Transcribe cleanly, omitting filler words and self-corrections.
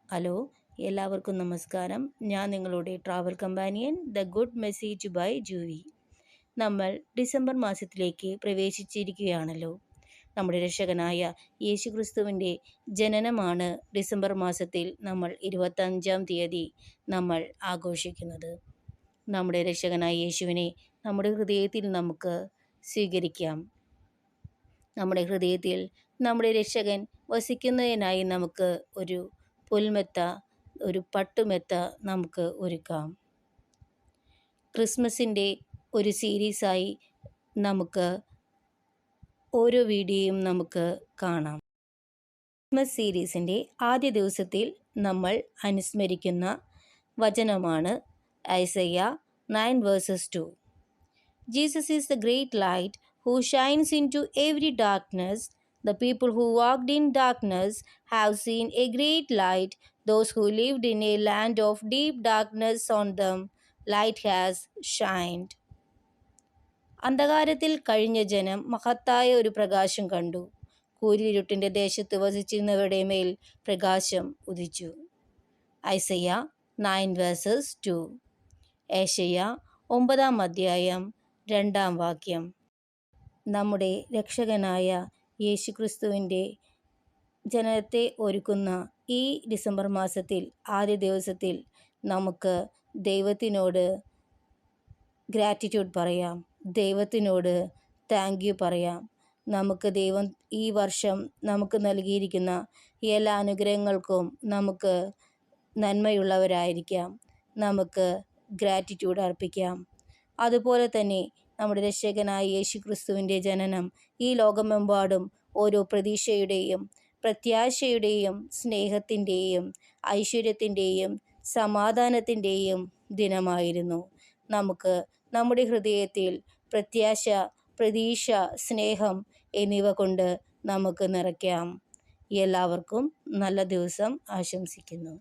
Hello, എല്ലാവർക്കും നമസ്കാരം. ഞാൻ നിങ്ങളുടെ travel companion the good message by ജൂവി. നമ്മൾ ഡിസംബർ മാസത്തിലേക്ക് പ്രവേശിച്ചിരിക്കുകയാണല്ലോ. നമ്മുടെ രക്ഷകനായ യേശുക്രിസ്തുവിൻ്റെ ജനനമാണ് ഡിസംബർ മാസത്തിൽ നമ്മൾ 25-ാം തീയതി നമ്മൾ ആഘോഷിക്കുന്നത്. നമ്മുടെ രക്ഷകനായ യേശുവിനെ നമ്മുടെ ഹൃദയത്തിൽ നമുക്ക് സ്വീകരിക്കാം. നമ്മുടെ ഹൃദയത്തിൽ നമ്മുടെ രക്ഷകൻ വസിക്കുന്നതിനായി നമുക്ക് ഒരു പുൽമെത്ത, ഒരു പട്ടുമെത്ത നമുക്ക് ഒരുക്കാം. ക്രിസ്മസിൻ്റെ ഒരു സീരീസായി നമുക്ക് ഓരോ വീഡിയോയും നമുക്ക് കാണാം. ക്രിസ്മസ് സീരീസിൻ്റെ ആദ്യ ദിവസത്തിൽ നമ്മൾ അനുസ്മരിക്കുന്ന വചനമാണ് ഐസയ്യ 9:2. Jesus is the great light who shines into every darkness. The people who walked in darkness have seen a great light. Those who lived in a land of deep darkness, on them light has shined. അന്ധകാരത്തിൽ കഴിഞ്ഞ ജനം മഹത്തായ ഒരു പ്രകാശം കണ്ടു. കൂരിരുട്ടിൻ്റെ ദേശത്ത് വസിച്ചിരുന്നവരുടെ മേൽ പ്രകാശം ഉദിച്ചു. ഐസയ്യ 9:2. ഏശയ്യ 9-ാം അധ്യായം 2-ാം വാക്യം. നമ്മുടെ രക്ഷകനായ യേശുക്രിസ്തുവിൻ്റെ ജനനത്തെ ഒരുക്കുന്ന ഈ ഡിസംബർ മാസത്തിൽ ആദ്യ ദിവസത്തിൽ നമുക്ക് ദൈവത്തിനോട് ഗ്രാറ്റിറ്റ്യൂഡ് പറയാം, ദൈവത്തിനോട് താങ്ക് യു പറയാം. നമുക്ക് ദൈവം ഈ വർഷം നമുക്ക് നൽകിയിരിക്കുന്ന എല്ലാ അനുഗ്രഹങ്ങൾക്കും നമുക്ക് നന്മയുള്ളവരായിരിക്കാം. നമുക്ക് ഗ്രാറ്റിറ്റ്യൂഡ് അർപ്പിക്കാം. അതുപോലെ തന്നെ നമ്മുടെ രക്ഷകനായ യേശുക്രിസ്തുവിൻ്റെ ജനനം ഈ ലോകമെമ്പാടും ഓരോ പ്രതീക്ഷയുടെയും പ്രത്യാശയുടെയും സ്നേഹത്തിൻ്റെയും ഐശ്വര്യത്തിൻ്റെയും സമാധാനത്തിൻ്റെയും ദിനമായിരുന്നു. നമുക്ക് നമ്മുടെ ഹൃദയത്തിൽ പ്രത്യാശ, പ്രതീക്ഷ, സ്നേഹം എന്നിവ കൊണ്ട് നമുക്ക് നിറയ്ക്കാം. എല്ലാവർക്കും നല്ല ദിവസം ആശംസിക്കുന്നു.